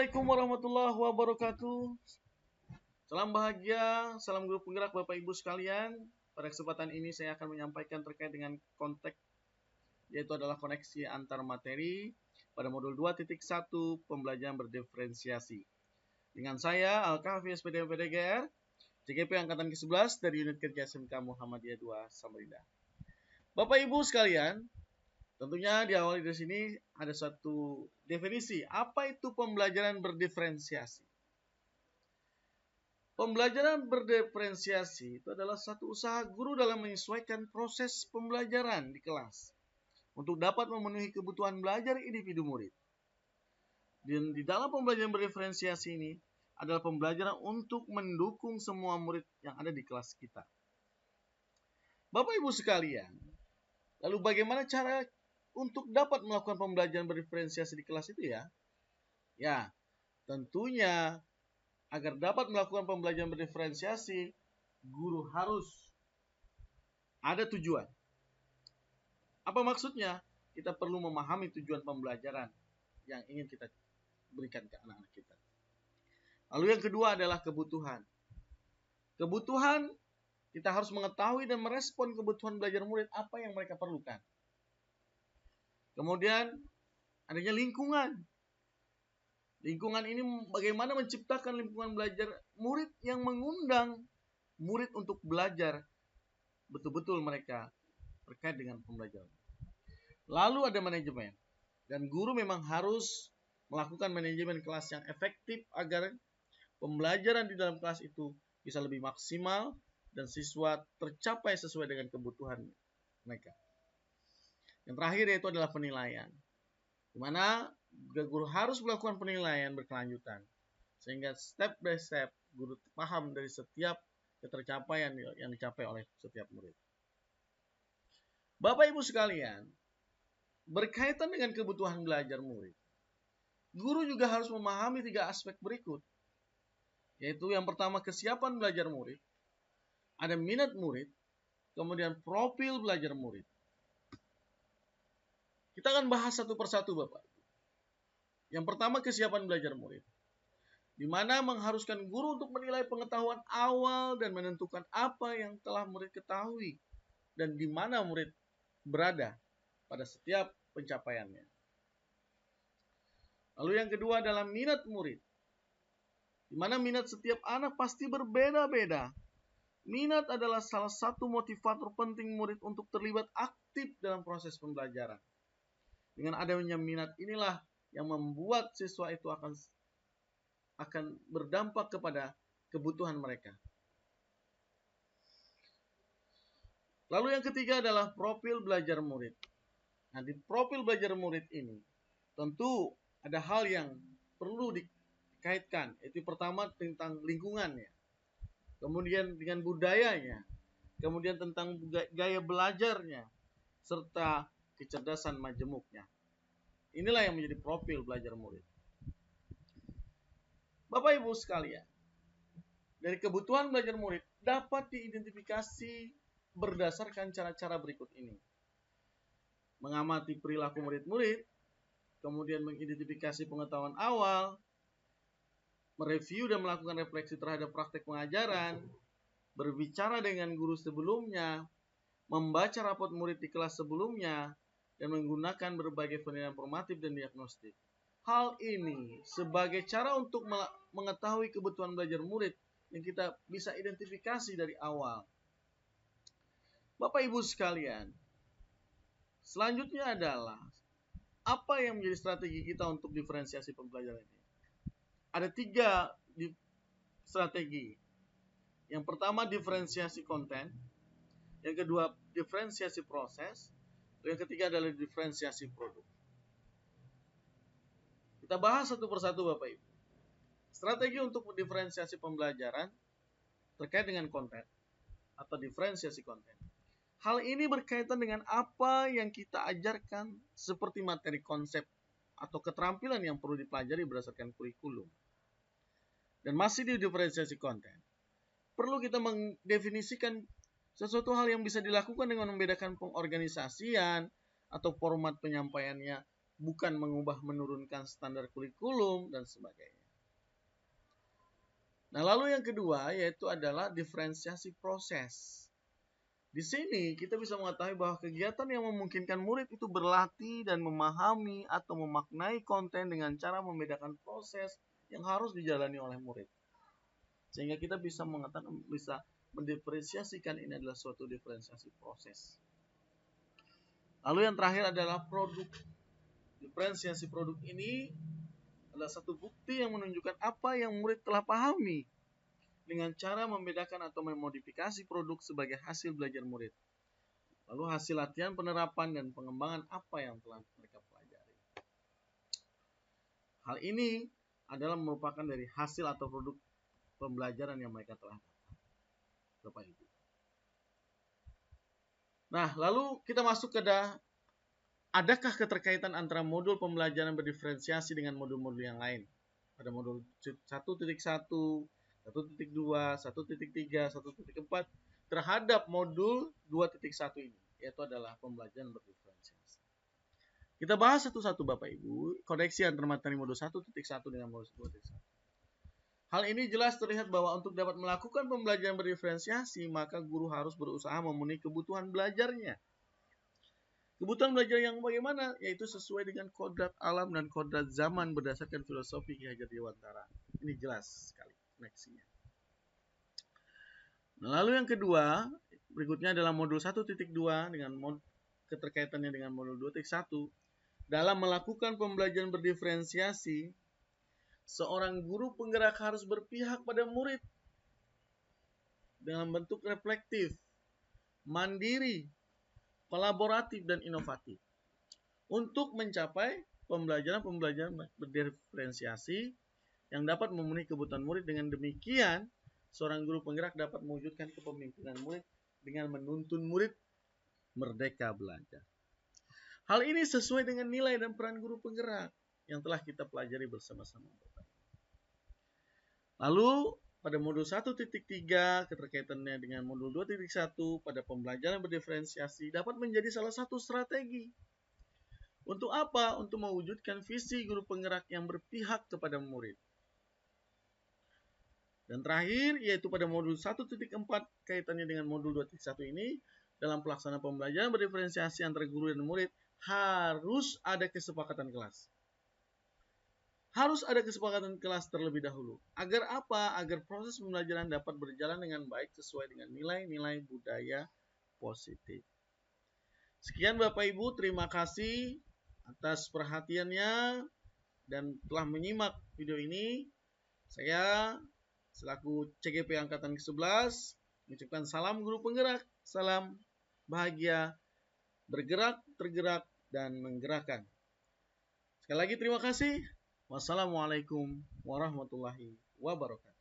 Assalamualaikum warahmatullahi wabarakatuh. Salam bahagia, salam guru penggerak Bapak Ibu sekalian. Pada kesempatan ini saya akan menyampaikan terkait dengan konteks, yaitu adalah koneksi antar materi pada modul 2.1 pembelajaran berdiferensiasi. Dengan saya Al-Kahfi SPDM PDGR, CGP Angkatan ke-11 dari unit kerja SMK Muhammadiyah 2 Samarinda. Bapak Ibu sekalian, tentunya di awal dari sini ada satu definisi. Apa itu pembelajaran berdiferensiasi? Pembelajaran berdiferensiasi itu adalah satu usaha guru dalam menyesuaikan proses pembelajaran di kelas untuk dapat memenuhi kebutuhan belajar individu murid. Dan di dalam pembelajaran berdiferensiasi ini adalah pembelajaran untuk mendukung semua murid yang ada di kelas kita. Bapak Ibu sekalian, lalu bagaimana cara untuk dapat melakukan pembelajaran berdiferensiasi di kelas itu ya? Ya, tentunya agar dapat melakukan pembelajaran berdiferensiasi, guru harus ada tujuan. Apa maksudnya? Kita perlu memahami tujuan pembelajaran yang ingin kita berikan ke anak-anak kita. Lalu yang kedua adalah kebutuhan. Kebutuhan, kita harus mengetahui dan merespon kebutuhan belajar murid apa yang mereka perlukan. Kemudian adanya lingkungan. Lingkungan ini bagaimana menciptakan lingkungan belajar murid yang mengundang murid untuk belajar betul-betul mereka terkait dengan pembelajaran. Lalu ada manajemen. Dan guru memang harus melakukan manajemen kelas yang efektif agar pembelajaran di dalam kelas itu bisa lebih maksimal dan siswa tercapai sesuai dengan kebutuhan mereka. Yang terakhir yaitu adalah penilaian, di mana guru harus melakukan penilaian berkelanjutan sehingga step by step guru paham dari setiap ketercapaian yang dicapai oleh setiap murid. Bapak Ibu sekalian, berkaitan dengan kebutuhan belajar murid, guru juga harus memahami 3 aspek berikut, yaitu yang pertama kesiapan belajar murid, ada minat murid, kemudian profil belajar murid. Kita akan bahas satu persatu Bapak. Yang pertama kesiapan belajar murid, di mana mengharuskan guru untuk menilai pengetahuan awal dan menentukan apa yang telah murid ketahui dan di mana murid berada pada setiap pencapaiannya. Lalu yang kedua adalah minat murid, di mana minat setiap anak pasti berbeda-beda. Minat adalah salah satu motivator penting murid untuk terlibat aktif dalam proses pembelajaran. Dengan adanya minat inilah yang membuat siswa itu akan berdampak kepada kebutuhan mereka. Lalu yang ketiga adalah profil belajar murid. Nah, di profil belajar murid ini tentu ada hal yang perlu dikaitkan. Itu pertama tentang lingkungannya, kemudian dengan budayanya, kemudian tentang gaya belajarnya, serta kecerdasan majemuknya. Inilah yang menjadi profil belajar murid. Bapak Ibu sekalian, dari kebutuhan belajar murid dapat diidentifikasi berdasarkan cara-cara berikut ini. Mengamati perilaku murid-murid, kemudian mengidentifikasi pengetahuan awal, mereview dan melakukan refleksi terhadap praktek pengajaran, berbicara dengan guru sebelumnya, membaca rapot murid di kelas sebelumnya, dan menggunakan berbagai penilaian formatif dan diagnostik. Hal ini sebagai cara untuk mengetahui kebutuhan belajar murid yang kita bisa identifikasi dari awal. Bapak Ibu sekalian, selanjutnya adalah apa yang menjadi strategi kita untuk diferensiasi pembelajaran ini. Ada 3 strategi. Yang pertama diferensiasi konten, yang kedua diferensiasi proses, dan yang ketiga adalah diferensiasi produk. Kita bahas satu persatu Bapak Ibu. Strategi untuk diferensiasi pembelajaran terkait dengan konten atau diferensiasi konten. Hal ini berkaitan dengan apa yang kita ajarkan seperti materi konsep atau keterampilan yang perlu dipelajari berdasarkan kurikulum. Dan masih di diferensiasi konten, perlu kita mendefinisikan sesuatu hal yang bisa dilakukan dengan membedakan pengorganisasian atau format penyampaiannya, bukan mengubah menurunkan standar kurikulum dan sebagainya. Nah, lalu yang kedua yaitu adalah diferensiasi proses. Di sini kita bisa mengetahui bahwa kegiatan yang memungkinkan murid itu berlatih dan memahami atau memaknai konten dengan cara membedakan proses yang harus dijalani oleh murid. Sehingga kita bisa mengatakan, bisa mendiferensiasikan ini adalah suatu diferensiasi proses. Lalu yang terakhir adalah produk. Diferensiasi produk ini adalah satu bukti yang menunjukkan apa yang murid telah pahami dengan cara membedakan atau memodifikasi produk sebagai hasil belajar murid. Lalu hasil latihan, penerapan, dan pengembangan apa yang telah mereka pelajari. Hal ini adalah merupakan dari hasil atau produk pembelajaran yang mereka telah dapat. Bapak Ibu. Nah, lalu kita masuk ke adakah keterkaitan antara modul pembelajaran berdiferensiasi dengan modul-modul yang lain? Pada modul 1.1, 1.2, 1.3, 1.4 terhadap modul 2.1 ini, yaitu adalah pembelajaran berdiferensiasi. Kita bahas satu-satu Bapak Ibu, koneksi antara materi modul 1.1 dengan modul 2.1. Hal ini jelas terlihat bahwa untuk dapat melakukan pembelajaran berdiferensiasi, maka guru harus berusaha memenuhi kebutuhan belajarnya. Kebutuhan belajar yang bagaimana? Yaitu sesuai dengan kodrat alam dan kodrat zaman berdasarkan filosofi Ki Hajar Dewantara. Ini jelas sekali koneksinya. Nah, lalu yang kedua, berikutnya adalah modul 1.2 dengan keterkaitannya dengan modul 2.1. Dalam melakukan pembelajaran berdiferensiasi, seorang guru penggerak harus berpihak pada murid dengan bentuk reflektif, mandiri, kolaboratif, dan inovatif untuk mencapai pembelajaran berdiferensiasi yang dapat memenuhi kebutuhan murid. Dengan demikian, seorang guru penggerak dapat mewujudkan kepemimpinan murid dengan menuntun murid merdeka belajar. Hal ini sesuai dengan nilai dan peran guru penggerak yang telah kita pelajari bersama-sama. Lalu pada modul 1.3 keterkaitannya dengan modul 2.1 pada pembelajaran berdiferensiasi dapat menjadi salah satu strategi. Untuk apa? Untuk mewujudkan visi guru penggerak yang berpihak kepada murid. Dan terakhir yaitu pada modul 1.4 kaitannya dengan modul 2.1 ini, dalam pelaksanaan pembelajaran berdiferensiasi antara guru dan murid harus ada kesepakatan kelas. Harus ada kesepakatan kelas terlebih dahulu. Agar apa? Agar proses pembelajaran dapat berjalan dengan baik sesuai dengan nilai-nilai budaya positif. Sekian Bapak Ibu, terima kasih atas perhatiannya dan telah menyimak video ini. Saya selaku CGP Angkatan ke-11 mengucapkan salam guru penggerak, salam bahagia, bergerak, tergerak, dan menggerakkan. Sekali lagi terima kasih. Wassalamualaikum warahmatullahi wabarakatuh.